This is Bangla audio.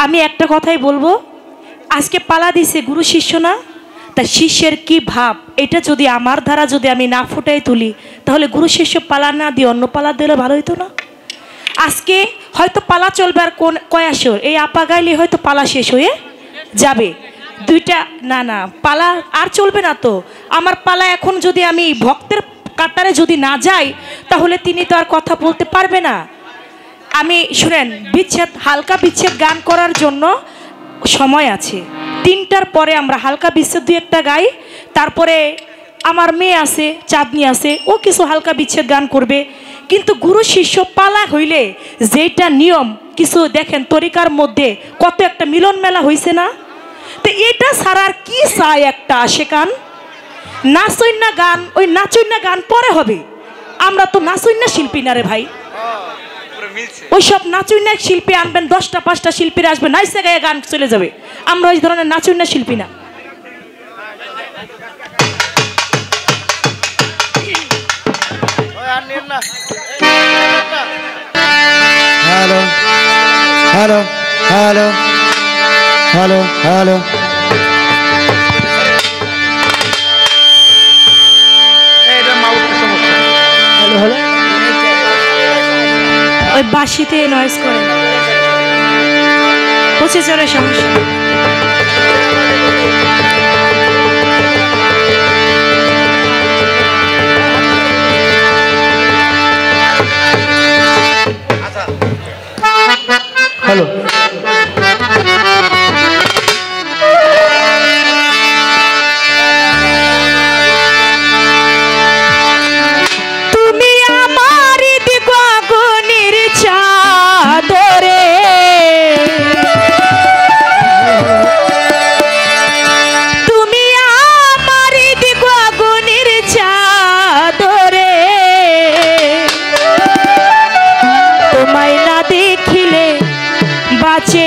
আমি একটা কথাই বলবো, আজকে পালা দিছে গুরু শিষ্য না, তা শিষ্যের কি ভাব এটা যদি আমার দ্বারা যদি আমি না ফুটাই তুলি, তাহলে গুরু শিষ্য পালা না দিয়ে অন্য পালা দিলে ভালো হইতো না? আজকে হয়তো পালা চলবে আর কয় আসর, এই আপা গাইলে হয়তো পালা শেষ হয়ে যাবে, দুইটা না না পালা আর চলবে না। তো আমার পালা এখন যদি আমি ভক্তের কাতারে যদি না যাই, তাহলে তিনি তো আর কথা বলতে পারবে না। আমি শুনেন, বিচ্ছেদ হালকা বিচ্ছেদ গান করার জন্য সময় আছে, 3টার পরে আমরা হালকা বিচ্ছেদ 2-1টা গাই। তারপরে আমার মেয়ে আছে, চাঁদনি আছে, ও কিছু হালকা বিচ্ছেদ গান করবে। কিন্তু গুরু শিষ্য পালা হইলে যেটা নিয়ম, কিছু দেখেন তরিকার মধ্যে কত একটা মিলন মেলা হয়েছে না? তো এটা ছাড়ার কি চাই একটা আশেকান? নাচইন্না গান, ওই নাচইন্না গান পরে হবে। আমরা তো নাচইন্না শিল্পী না রে ভাই। ওই সব নাচুইনা শিল্পী আনবেন, 10টা 5টা শিল্পীরা আসবে, নাইসে গায়ে গান চলে যাবে। আমরা ওই ধরনের নাচুইনা শিল্পী না। Hello hello hello hello hello hello, ওই বাঁশিতে নয়েজ করে, প্রসেসরের সমস্যা। হ্যালো বাঁচে